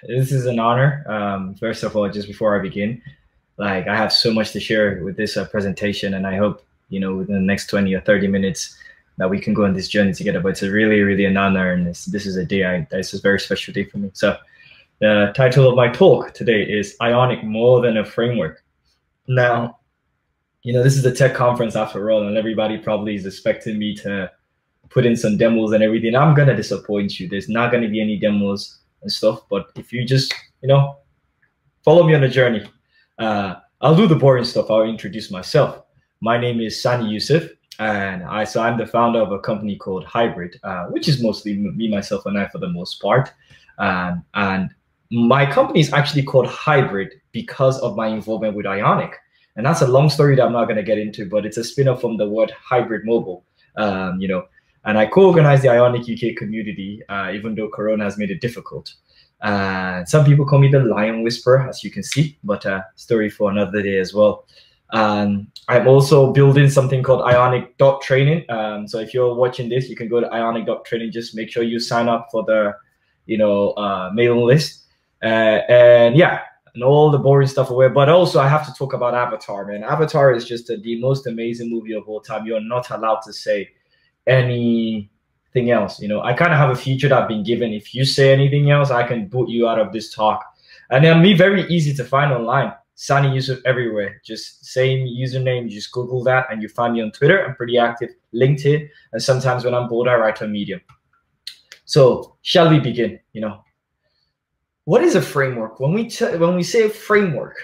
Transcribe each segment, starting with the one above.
This is an honor. First of all, just before I begin, like I have so much to share with this presentation, and I hope within the next 20 or 30 minutes that we can go on this journey together. But it's a really an honor, and this is a day this is a very special day for me. So the title of my talk today is Ionic More Than a Framework. Now, this is a tech conference after all, and everybody probably is expecting me to put in some demos and everything. I'm gonna disappoint you. There's not gonna be any demos and stuff, but if you just follow me on the journey, I'll do the boring stuff. I'll introduce myself. My name is Sani Yusuf, and I'm the founder of a company called Hybrid, which is mostly me, myself, and I for the most part. And my company is actually called Hybrid because of my involvement with Ionic, and that's a long story that I'm not going to get into, but it's a spin-off from the word hybrid mobile. And I co-organize the Ionic UK community, even though Corona has made it difficult. Some people call me the Lion Whisperer, as you can see, but story for another day as well. I'm also building something called Ionic.training. So if you're watching this, you can go to Ionic.training. Just make sure you sign up for the, mailing list. And all the boring stuff away. But also I have to talk about Avatar, man. Avatar is just the most amazing movie of all time. You're not allowed to say anything else. I kind of have a feature that I've been given. If you say anything else, I can boot you out of this talk. And then very easy to find online. Sani Yusuf everywhere. Just same username. You just Google that and you find me on Twitter. I'm pretty active. LinkedIn. And sometimes when I'm bored, I write on Medium. So shall we begin? What is a framework? When we say framework,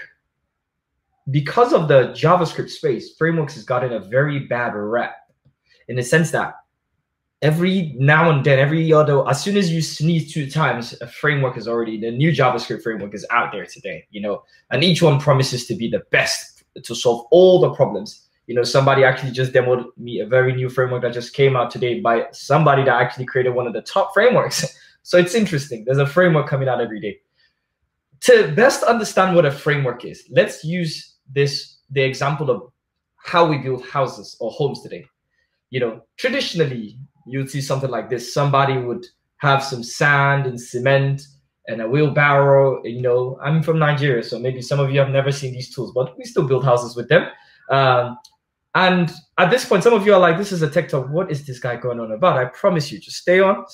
because of the JavaScript space, frameworks has gotten a very bad rap, in the sense that every now and then, as soon as you sneeze 2 times, a framework is already, the new JavaScript framework is out there today, and each one promises to be the best to solve all the problems. Somebody actually just demoed me a very new framework that just came out today by somebody that actually created one of the top frameworks. So it's interesting. There's a framework coming out every day. To best understand what a framework is, let's use the example of how we build houses or homes today. Traditionally, you'd see something like this. Somebody would have some sand and cement and a wheelbarrow. I'm from Nigeria, so maybe some of you have never seen these tools, but we still build houses with them. And at this point, some of you are like, this is a tech talk. What is this guy going on about? I promise you, just stay on.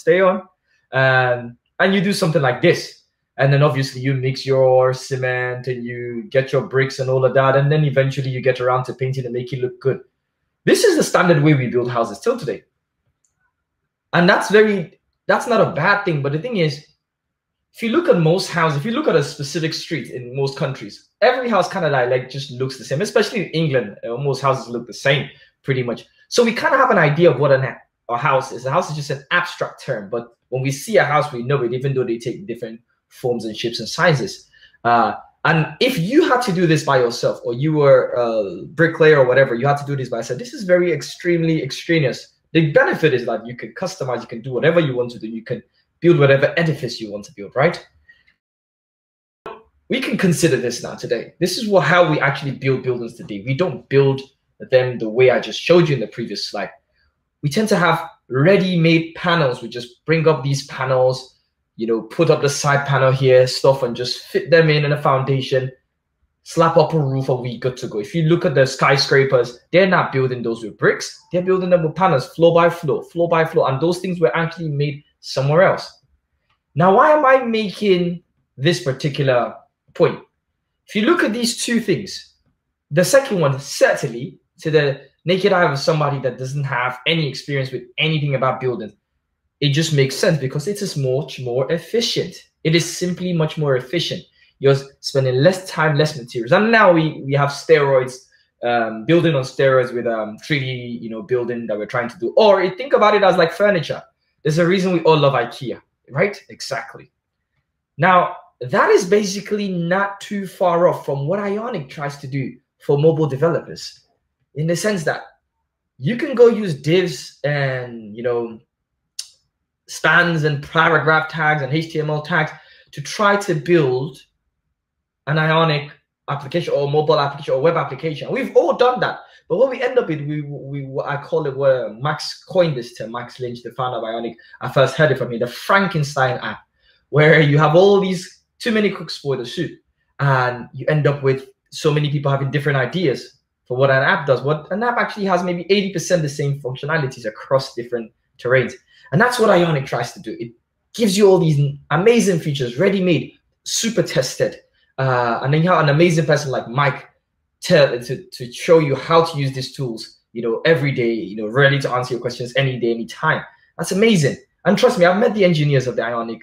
And you do something like this. And then obviously you mix your cement and you get your bricks and all of that. And then eventually you get around to painting and make it look good. This is the standard way we build houses till today. And that's not a bad thing. But the thing is, if you look at most houses, if you look at a specific street in most countries, every house kind of like just looks the same, especially in England. Most houses look the same pretty much. So we kind of have an idea of what a house is. A house is just an abstract term. But when we see a house, we know it, even though they take different forms and shapes and sizes. And if you had to do this by yourself, or you were a bricklayer or whatever, you had to do this by yourself, this is very extremely extraneous. The benefit is that you can customize, you can do whatever you want to do, you can build whatever edifice you want to build, right? We can consider this now today. This is how we actually build buildings today. We don't build them the way I just showed you in the previous slide. We tend to have ready-made panels. We just bring up these panels, put up the side panel here, stuff, and just fit them in a foundation, slap up a roof, and we good to go. If you look at the skyscrapers, they're not building those with bricks. They're building them with panels, floor by floor, and those things were actually made somewhere else. Now, why am I making this particular point? If you look at these 2 things, the second one, certainly, to the naked eye of somebody that doesn't have any experience with anything about building, it just makes sense because it is much more efficient. It is simply much more efficient. You're spending less time, less materials. And now we have steroids, building on steroids with 3D, building that we're trying to do. Or think about it as like furniture. There's a reason we all love IKEA, right? Exactly. Now, that is basically not too far off from what Ionic tries to do for mobile developers, in the sense that you can go use divs and, spans and paragraph tags and HTML tags to try to build an Ionic application or mobile application or web application. We've all done that. But what we end up with, I call it, where Max coined this term, Max Lynch, the founder of Ionic. I first heard it from me, the Frankenstein app, where you have all these too many cooks spoil the soup, and you end up with so many people having different ideas for what an app does. What an app actually has maybe 80% the same functionalities across different terrains. And that's what Ionic tries to do. It gives you all these amazing features, ready-made, super tested. And then you have an amazing person like Mike to show you how to use these tools, every day, ready to answer your questions any day, any time. That's amazing. And trust me, I've met the engineers of the Ionic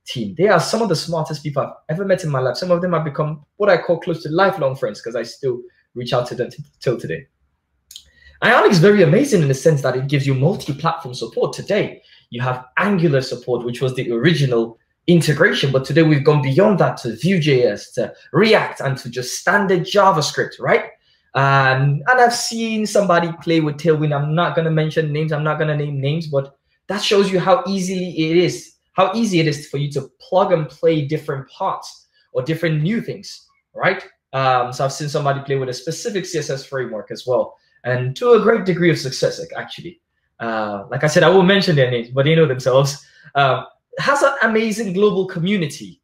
team. They are some of the smartest people I've ever met in my life. Some of them have become what I call close to lifelong friends because I still reach out to them till today. Ionic is very amazing in the sense that it gives you multi-platform support. Today, you have Angular support, which was the original integration, but today we've gone beyond that to Vue.js, to React, and to just standard JavaScript, right? And I've seen somebody play with Tailwind. I'm not going to mention names. I'm not going to name names, but that shows you how easy it is for you to plug and play different parts or different new things, right? So I've seen somebody play with a specific CSS framework as well, and to a great degree of success, actually. Like I said, I won't mention their names, but they know themselves. Has an amazing global community.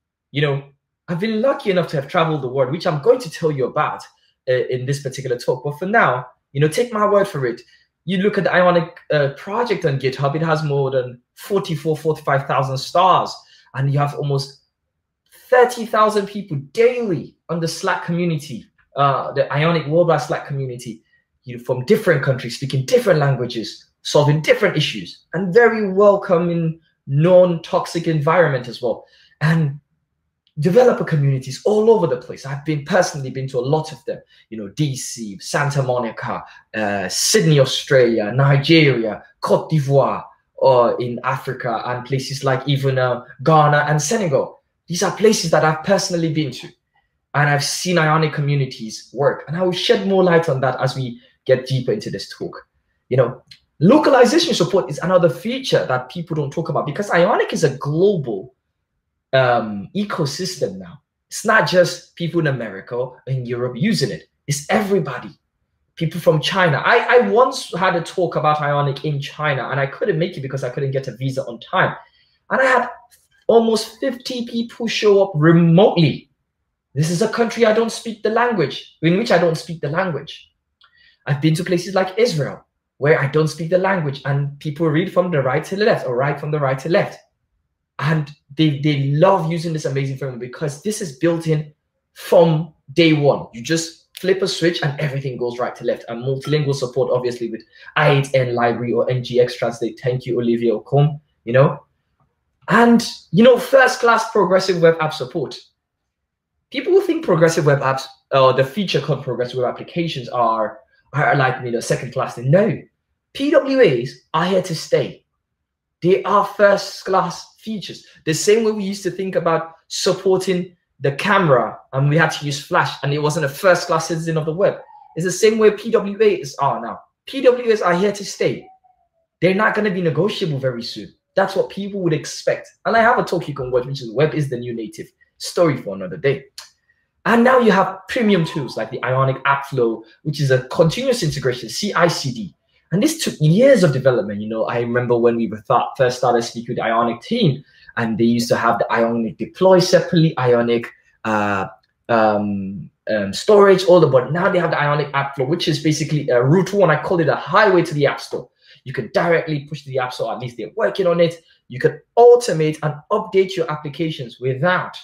I've been lucky enough to have traveled the world, which I'm going to tell you about in this particular talk. But for now, take my word for it. You look at the Ionic project on GitHub, it has more than 45,000 stars, and you have almost 30,000 people daily on the Slack community, the Ionic worldwide Slack community, from different countries, speaking different languages, solving different issues, and very welcoming, non-toxic environment as well. And developer communities all over the place. I've personally been to a lot of them, DC, Santa Monica, Sydney, Australia, Nigeria, Cote d'Ivoire, or in Africa, and places like even Ghana and Senegal. These are places that I've personally been to, and I've seen Ionic communities work. And I will shed more light on that as we get deeper into this talk. Localization support is another feature that people don't talk about, because Ionic is a global ecosystem now. It's not just people in America or in Europe using it. It's everybody. People from China. I once had a talk about Ionic in China, and I couldn't make it because I couldn't get a visa on time. And I had almost 50 people show up remotely. This is a country I don't speak the language, in which I don't speak the language. I've been to places like Israel, where I don't speak the language, and people read from the right to the left or write from the right to left. And they love using this amazing framework because this is built in from day one. You just flip a switch and everything goes right to left. And multilingual support, obviously, with I8N library or NGX translate. Thank you, Olivier Ocombe, And, first-class progressive web app support. People who think progressive web apps, or the feature called progressive web applications are like, second-class. No. PWAs are here to stay. They are first-class features. The same way we used to think about supporting the camera and we had to use Flash and it wasn't a first-class citizen of the web. It's the same way PWAs are now. PWAs are here to stay. They're not going to be negotiable very soon. That's what people would expect. And I have a talk you can watch, which is Web is the New Native. Story for another day. And now you have premium tools like the Ionic App Flow, which is a continuous integration, CI/CD. And this took years of development. I remember when we first started speaking with the Ionic team, and they used to have the Ionic deploy separately, Ionic storage, all the, but now they have the Ionic App Flow, which is basically a route one. I call it a highway to the App Store. You could directly push to the App Store, at least they're working on it. You could automate and update your applications without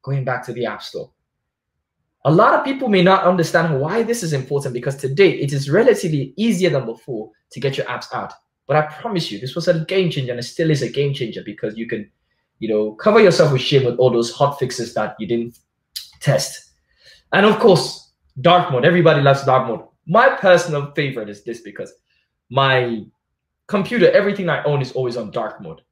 going back to the App Store. A lot of people may not understand why this is important, because today it is relatively easier than before to get your apps out. But I promise you, this was a game changer, and it still is a game changer, because you can, cover yourself with shame with all those hot fixes that you didn't test. And of course, dark mode. Everybody loves dark mode. My personal favorite is this, because my computer, everything I own is always on dark mode.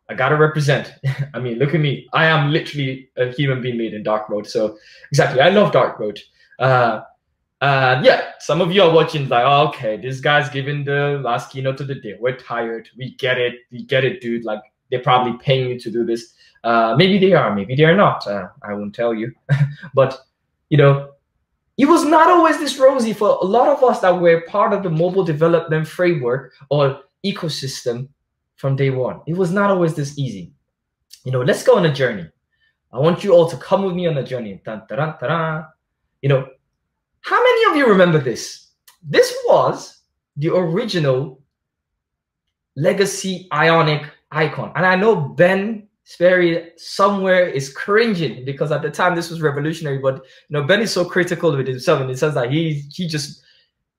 I gotta represent. I mean, look at me. I am literally a human being made in dark mode. So exactly, I love dark mode. Yeah, some of you are watching like, oh, okay, this guy's giving the last keynote of the day. We're tired. We get it, dude. Like, they're probably paying you to do this. Maybe they are, maybe they're not. I won't tell you. But, it was not always this rosy for a lot of us that were part of the mobile development framework or ecosystem from day one. It was not always this easy. Let's go on a journey. I want you all to come with me on the journey. Dun, dun, dun, dun, dun. You know, how many of you remember this? This was the original legacy Ionic icon. And I know Ben Sperry somewhere is cringing because at the time this was revolutionary, but Ben is so critical with himself in the sense that he just,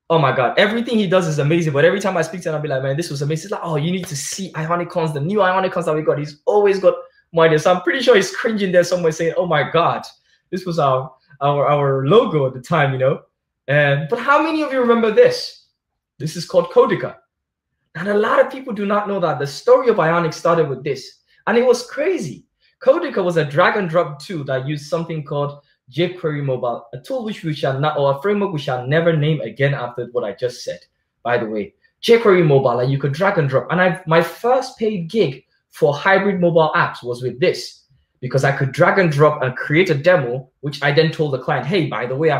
oh my God, everything he does is amazing. But every time I speak to him, I'll be like, man, this was amazing. He's like, oh, you need to see Ioniconf, the new Ioniconf that we got. He's always got more ideas. So I'm pretty sure he's cringing there somewhere saying, oh my God, this was our logo at the time, but how many of you remember this? This is called Codica. And a lot of people do not know that the story of Ionic started with this. And it was crazy. Codica was a drag and drop tool that used something called jQuery Mobile, a tool which we shall not, or a framework we shall never name again after what I just said. By the way, jQuery Mobile, and you could drag and drop. And my first paid gig for hybrid mobile apps was with this, because I could drag and drop and create a demo, which I then told the client, hey, by the way,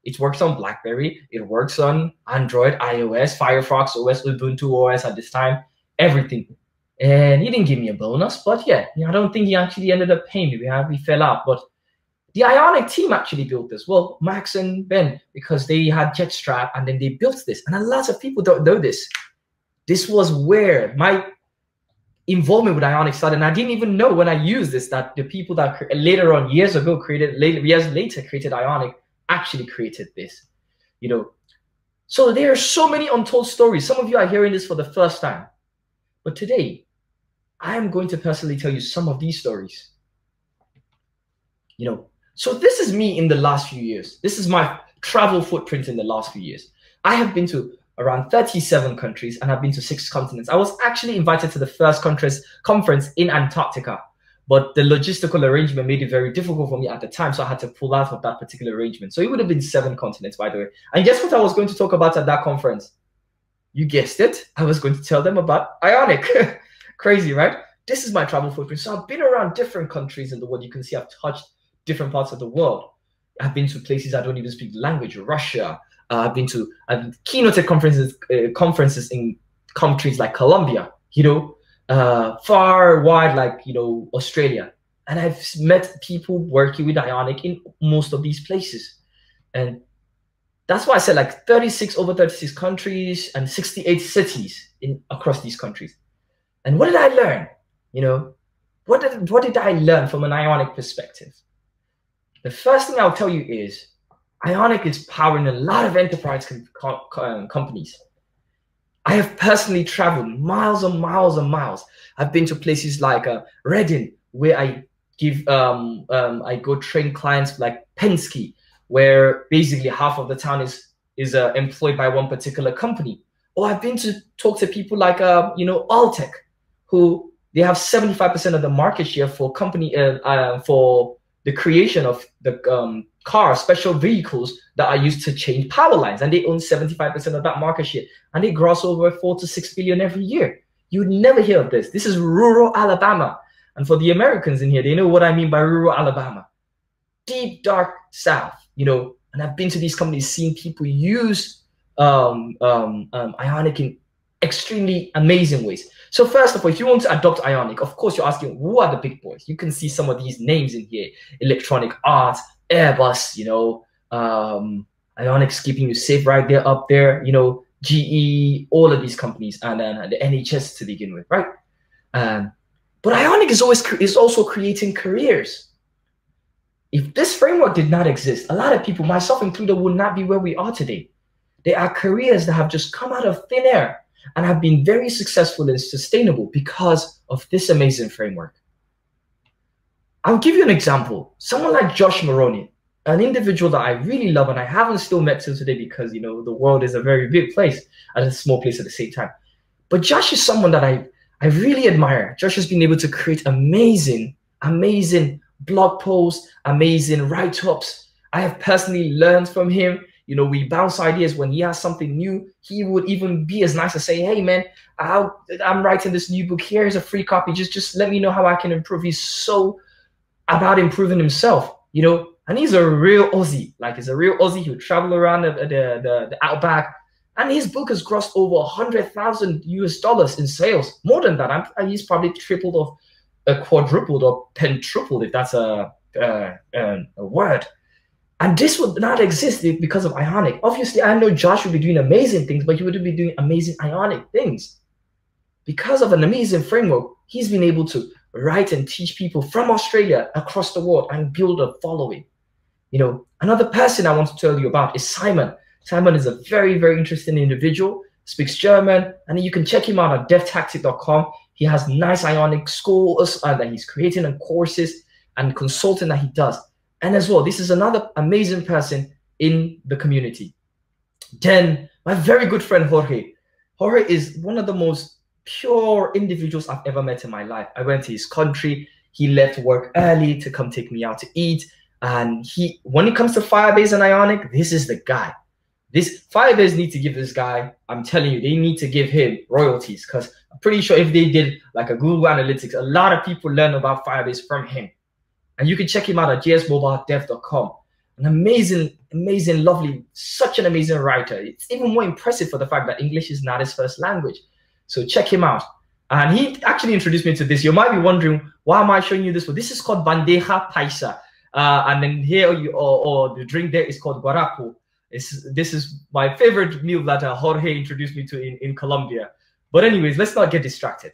it works on BlackBerry, it works on Android, iOS, Firefox OS, Ubuntu OS at this time, everything. And he didn't give me a bonus, but yeah, I don't think he actually ended up paying me. We fell out, but the Ionic team actually built this. Well, Max and Ben, because they had Jetstrap and then they built this. And a lot of people don't know this. This was where my involvement with Ionic started. And I didn't even know when I used this that the people that later on, years later created Ionic actually created this. So there are so many untold stories. Some of you are hearing this for the first time. But today, I am going to personally tell you some of these stories. So this is me in the last few years. This is my travel footprint in the last few years. I have been to around 37 countries and I've been to 6 continents. I was actually invited to the first conference in Antarctica, but the logistical arrangement made it very difficult for me at the time, so I had to pull out of that particular arrangement. So it would have been 7 continents, by the way. And guess what I was going to talk about at that conference? You guessed it. I was going to tell them about Ionic. Crazy, right? This is my travel footprint. So I've been around different countries in the world. You can see I've touched different parts of the world. I've been to places I don't even speak the language, Russia. I've keynoted conferences in countries like Colombia, far wide, like, Australia. And I've met people working with Ionic in most of these places. And that's why I said like over 36 countries and 68 cities across these countries. And what did I learn? What did I learn from an Ionic perspective? The first thing I'll tell you is Ionic is powering a lot of enterprise companies. I have personally traveled miles and miles and miles. I've been to places like Reading, where I go train clients like Penske, where basically half of the town is employed by one particular company. Or I've been to talk to people like Altec, who they have 75% of the market share for for the creation of the special vehicles that are used to change power lines, and they own 75% of that market share, and they gross over 4 to 6 billion every year. You'd never hear of this. This is rural Alabama, and for the Americans in here, they know what I mean by rural Alabama, deep dark South. And I've been to these companies, seeing people use Ionic in extremely amazing ways. So first of all, if you want to adopt Ionic, of course you're asking, who are the big boys? You can see some of these names in here: Electronic Arts, Airbus, Ionic's keeping you safe right there up there, GE, all of these companies, and then the NHS to begin with, right? But Ionic is also creating careers. If this framework did not exist, a lot of people, myself included, would not be where we are today. There are careers that have just come out of thin air and have been very successful and sustainable because of this amazing framework. I'll give you an example. Someone like Josh Maroney, an individual that I really love and I haven't still met till today because, the world is a very big place and a small place at the same time. But Josh is someone that I really admire. Josh has been able to create amazing blog posts, amazing write-ups. I have personally learned from him. We bounce ideas. When he has something new, he would even be as nice as say, hey man, I'm writing this new book. Here's a free copy. Just let me know how I can improve. He's so about improving himself, and he's a real Aussie. Like, he's a real Aussie. He'll travel around the outback, and his book has grossed over $100,000 US in sales. More than that. He's probably tripled of quadrupled or pentupled, if that's a word. And this would not exist because of Ionic. Obviously, I know Josh would be doing amazing things, but he wouldn't be doing amazing Ionic things. Because of an amazing framework, he's been able to write and teach people from Australia across the world and build a following. You know, another person I want to tell you about is Simon. Simon is a very, very interesting individual, speaks German, and you can check him out at devtactic.com. He has nice Ionic schools that he's creating and courses and consulting that he does. And as well, this is another amazing person in the community. Then my very good friend Jorge. Jorge is one of the most pure individuals I've ever met in my life. I went to his country. He left work early to come take me out to eat. And when it comes to Firebase and Ionic, this is the guy. This Firebase need to give this guy, I'm telling you, they need to give him royalties, because I'm pretty sure if they did like a Google Analytics, a lot of people learn about Firebase from him. And you can check him out at jsmobiledev.com. An amazing, amazing, lovely, such an amazing writer. It's even more impressive for the fact that English is not his first language. So check him out. And he actually introduced me to this. You might be wondering, why am I showing you this? Well, this is called bandeja paisa. And then here, or the drink there is called guarapo. This is my favorite meal that Jorge introduced me to in Colombia. But anyways, let's not get distracted.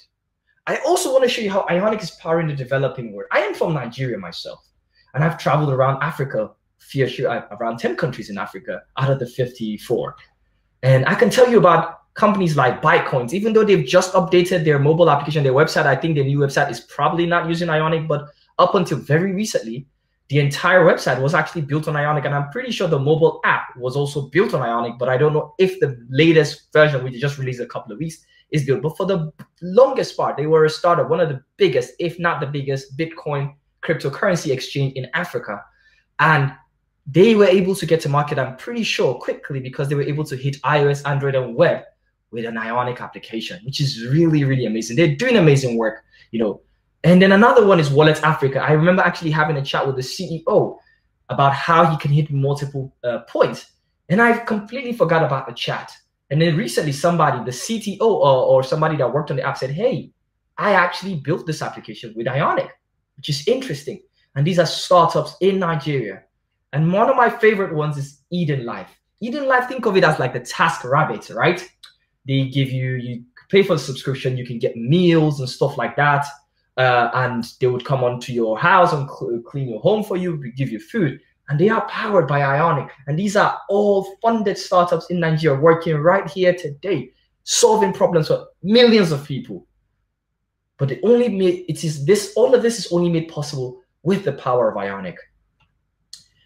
I also want to show you how Ionic is powering the developing world. I am from Nigeria myself, and I've traveled around Africa, around 10 countries in Africa out of the 54. And I can tell you about companies like Bitcoins, even though they've just updated their mobile application, their website. I think their new website is probably not using Ionic, but up until very recently, the entire website was actually built on Ionic, and I'm pretty sure the mobile app was also built on Ionic, but I don't know if the latest version, which just released a couple of weeks, is built. But for the longest part, they were a startup, one of the biggest, if not the biggest, Bitcoin cryptocurrency exchange in Africa. And they were able to get to market, I'm pretty sure, quickly, because they were able to hit iOS, Android, and web with an Ionic application, which is really, really amazing. They're doing amazing work, you know. And then another one is Wallet Africa. I remember actually having a chat with the CEO about how he can hit multiple points. And I completely forgot about the chat. And then recently somebody, the CTO or somebody that worked on the app said, hey, I actually built this application with Ionic, which is interesting. And these are startups in Nigeria. And one of my favorite ones is Eden Life. Eden Life, think of it as like the Task Rabbit, right? They give you pay for the subscription, you can get meals and stuff like that. And they would come onto your house and clean your home for you, give you food. And they are powered by Ionic. And these are all funded startups in Nigeria working right here today, solving problems for millions of people. But all of this is only made possible with the power of Ionic.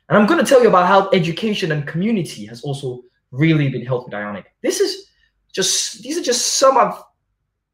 And I'm going to tell you about how education and community has also really been helped with Ionic. These are just some of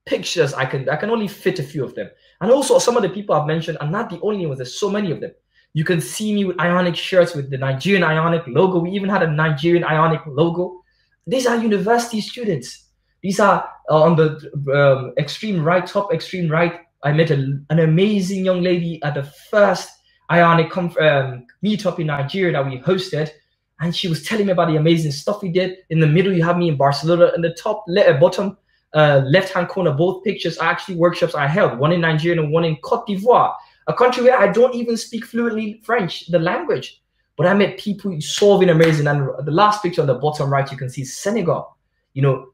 pictures. I can only fit a few of them. And also some of the people I've mentioned are not the only ones. There's so many of them. You can see me with Ionic shirts with the Nigerian Ionic logo. We even had a Nigerian Ionic logo. These are university students. These are on the extreme right, top extreme right. I met an amazing young lady at the first Ioniconf meetup in Nigeria that we hosted. And she was telling me about the amazing stuff we did. In the middle, you have me in Barcelona. In the bottom left-hand corner, both pictures are actually workshops I held, one in Nigeria and one in Cote d'Ivoire, a country where I don't even speak fluently French, the language. But I met people solving amazing. And the last picture on the bottom right, you can see Senegal. You know,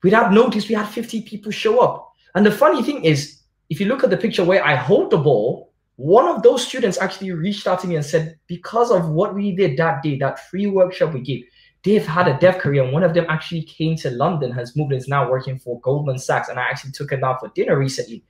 without notice, we had 50 people show up. And the funny thing is, if you look at the picture where I hold the ball, one of those students actually reached out to me and said, because of what we did that day, that free workshop we gave, they've had a dev career. And one of them actually came to London, has moved and is now working for Goldman Sachs. And I actually took him out for dinner recently.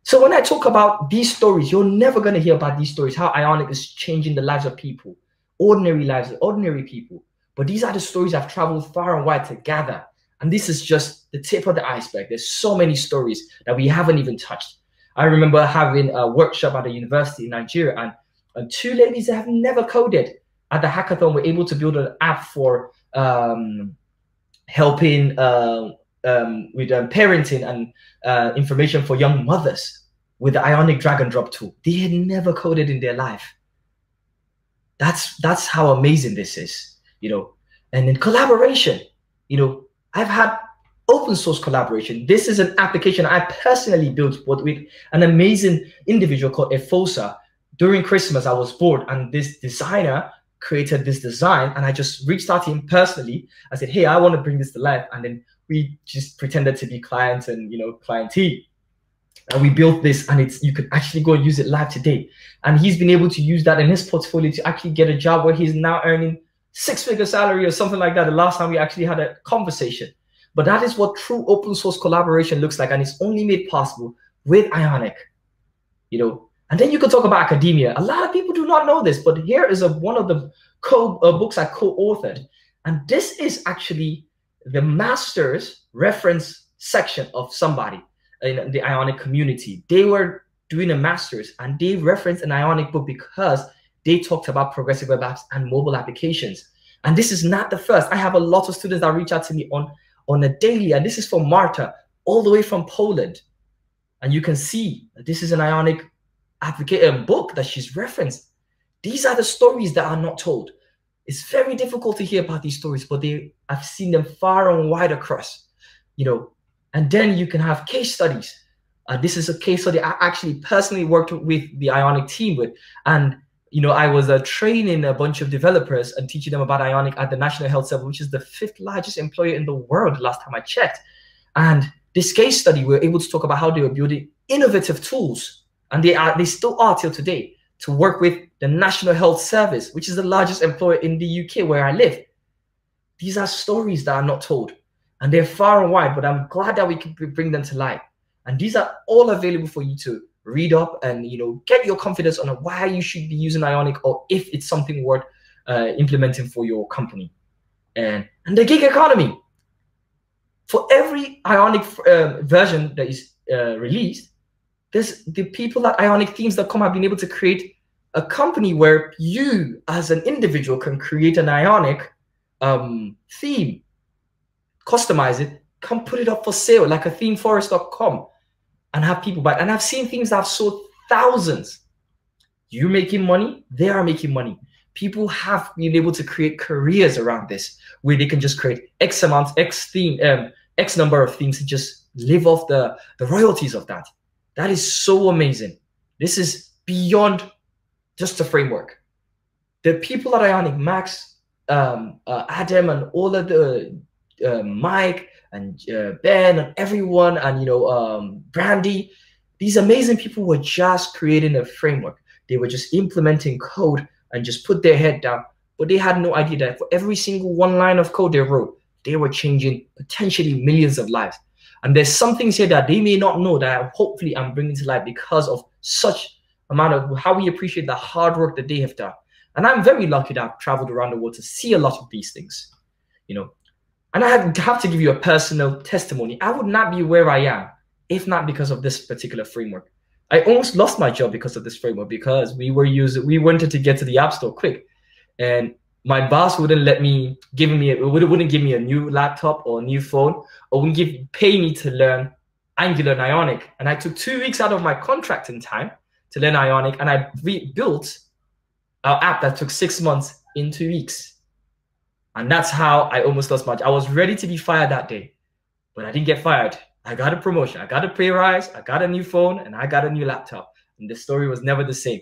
So when I talk about these stories, you're never going to hear about these stories, how Ionic is changing the lives of people, ordinary lives of ordinary people. But these are the stories I've traveled far and wide to gather. And this is just the tip of the iceberg. There's so many stories that we haven't even touched. I remember having a workshop at a university in Nigeria, and two ladies that have never coded at the hackathon were able to build an app for helping with parenting and information for young mothers with the Ionic drag and drop tool. They had never coded in their life. That's how amazing this is, you know. And in collaboration, you know, I've had open source collaboration. This is an application I personally built with an amazing individual called Efosa. During Christmas, I was bored, and this designer created this design, and I just reached out to him personally. I said, hey, I want to bring this to life. And then we just pretended to be clients and, clientele. And we built this, and you could actually go and use it live today. And he's been able to use that in his portfolio to actually get a job where he's now earning 6-figure salary or something like that. The last time we actually had a conversation. But that is what true open source collaboration looks like, and it's only made possible with Ionic. And then you could talk about academia. A lot of people do not know this, but here is one of the books I co-authored. And this is actually the master's reference section of somebody in the Ionic community. They were doing a master's, and they referenced an Ionic book because they talked about progressive web apps and mobile applications. And this is not the first. I have a lot of students that reach out to me on a daily, and this is from Marta, all the way from Poland. And you can see that this is an Ionic book that she's referenced. These are the stories that are not told. It's very difficult to hear about these stories, but I've seen them far and wide across, And then you can have case studies. This is a case study I actually personally worked with the Ionic team with. And, I was training a bunch of developers and teaching them about Ionic at the National Health Service, which is the 5th largest employer in the world last time I checked. And this case study, we were able to talk about how they were building innovative tools, and they still are till today, to work with the National Health Service, which is the largest employer in the UK where I live. These are stories that are not told, and they're far and wide, but I'm glad that we can bring them to light. And these are all available for you to read up and, get your confidence on why you should be using Ionic, or if it's something worth implementing for your company. And the gig economy. For every Ionic version that is released, there's the people at IonicThemes.com have been able to create a company where you, as an individual, can create an Ionic theme, customize it, come put it up for sale, like a themeforest.com, and have people buy. And I've seen things that have sold thousands. You're making money, they are making money. People have been able to create careers around this, where they can just create X number of themes and just live off the royalties of that. That is so amazing. This is beyond just a framework. The people at Ionic, Max, Adam, and all of the Mike and Ben and everyone, and Brandy, these amazing people were just creating a framework. They were just implementing code and just put their head down, but they had no idea that for every single one line of code they wrote, they were changing potentially millions of lives. And there's some things here that they may not know that hopefully I'm bringing to light because of such amount of how we appreciate the hard work that they have done. And I'm very lucky that I've traveled around the world to see a lot of these things, And I have to give you a personal testimony. I would not be where I am if not because of this particular framework. I almost lost my job because of this framework, because we wanted to get to the App Store quick, and my boss wouldn't give me a new laptop or a new phone, or wouldn't pay me to learn Angular and Ionic. And I took 2 weeks out of my contracting time to learn Ionic, and I rebuilt our app that took 6 months in 2 weeks. And that's how I almost lost my job. I was ready to be fired that day, but I didn't get fired. I got a promotion, I got a pay rise, I got a new phone, and I got a new laptop. And the story was never the same.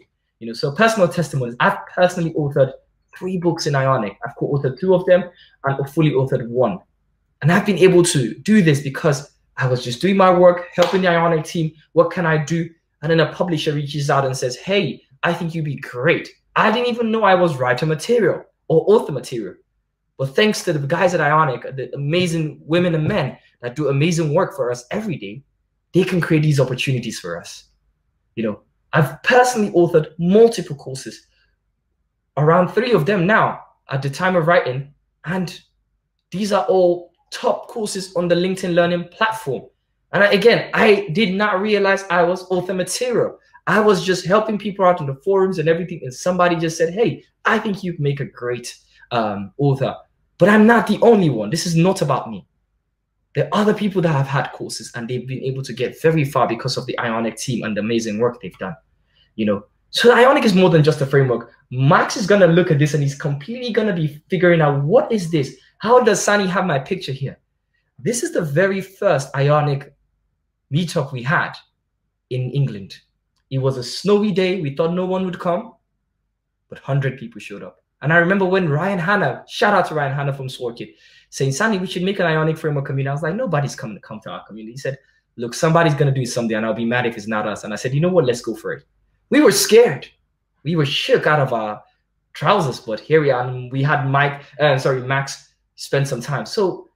So personal testimonies. I've personally authored 3 books in Ionic. I've co-authored 2 of them and fully authored 1. And I've been able to do this because I was just doing my work, helping the Ionic team. What can I do? And then a publisher reaches out and says, hey, I think you'd be great. I didn't even know I was writer material or author material. But thanks to the guys at Ionic, the amazing women and men that do amazing work for us every day, they can create these opportunities for us. I've personally authored multiple courses, around 3 of them now at the time of writing. And these are all top courses on the LinkedIn Learning platform. And I did not realize I was author material. I was just helping people out in the forums and everything. And somebody just said, hey, I think you'd make a great author. But I'm not the only one. This is not about me. There are other people that have had courses and they've been able to get very far because of the Ionic team and the amazing work they've done. So Ionic is more than just a framework. Max is going to look at this and he's completely going to be figuring out, what is this? How does Sani have my picture here? This is the very first Ionic meetup we had in England. It was a snowy day. We thought no one would come, but 100 people showed up. And I remember when Ryan Hanna, shout out to Ryan Hanna from Sworkit, saying, Sani, we should make an Ionic framework community. I was like, nobody's coming to come to our community. He said, look, somebody's going to do something, and I'll be mad if it's not us. And I said, you know what? Let's go for it. We were scared. We were shook out of our trousers, but here we are. And we had Max spend some time. So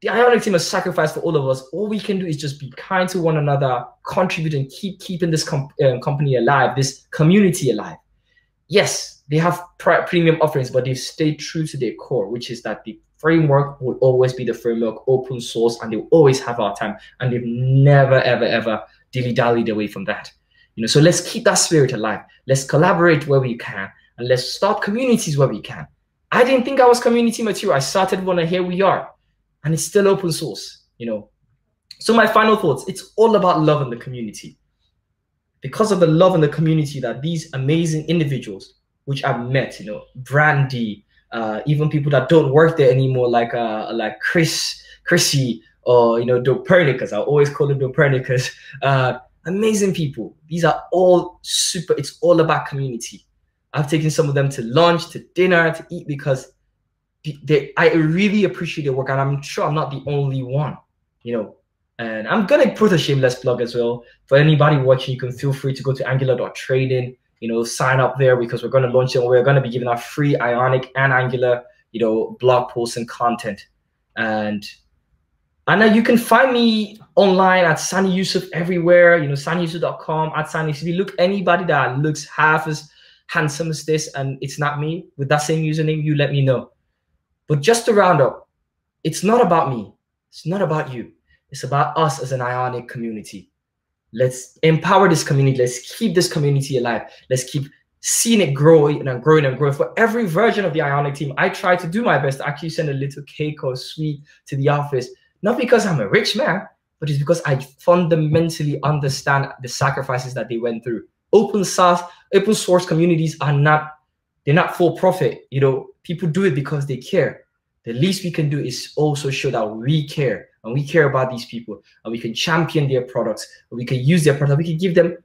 the Ionic team has sacrificed for all of us. All we can do is just be kind to one another, contribute, and keep keeping this company alive, this community alive. Yes, they have premium offerings, but they've stayed true to their core, which is that the framework will always be the framework, open source, and they'll always have our time. And they've never, ever, ever dilly-dallied away from that. So let's keep that spirit alive. Let's collaborate where we can, and let's start communities where we can. I didn't think I was community mature. I started one, and here we are, and it's still open source. So my final thoughts: it's all about love in the community. Because of the love in the community that these amazing individuals, which I've met, Brandy, even people that don't work there anymore, like Chrissy, or Dopernicus. I always call them Dopernicus. Amazing people. These are all super. It's all about community. I've taken some of them to lunch, to dinner, to eat, because I really appreciate their work, and I'm sure I'm not the only one. And I'm gonna put a shameless plug as well. For anybody watching, you can feel free to go to angular.trading, sign up there, because we're gonna launch it. We're gonna be giving out free Ionic and Angular, blog posts and content. And you can find me online at Sani Yusuf everywhere, saniyusuf.com, at Sani. If you look, anybody that looks half as handsome as this and it's not me with that same username, you let me know. But just to round up, it's not about me. It's not about you. It's about us as an Ionic community. Let's empower this community. Let's keep this community alive. Let's keep seeing it growing and growing and growing. For every version of the Ionic team, I try to do my best to actually send a little cake or sweet to the office. Not because I'm a rich man, but it's because I fundamentally understand the sacrifices that they went through. Open source communities are not for profit. People do it because they care. The least we can do is also show that we care, and we care about these people, and we can champion their products, and we can use their product. We can give them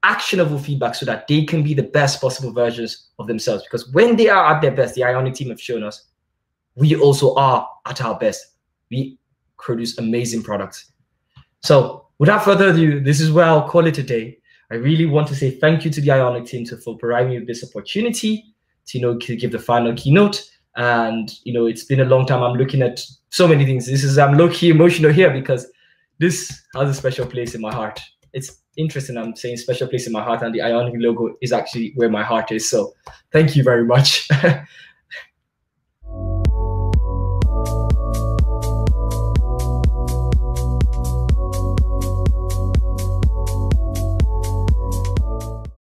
actionable feedback so that they can be the best possible versions of themselves. Because when they are at their best, the Ionic team have shown us, we also are at our best. We produce amazing products. So without further ado, this is where I'll call it a day. I really want to say thank you to the Ionic team for providing me with this opportunity to give the final keynote. And it's been a long time. I'm looking at so many things. I'm low-key emotional here because this has a special place in my heart. It's interesting. I'm saying special place in my heart, and the Ionic logo is actually where my heart is. So thank you very much.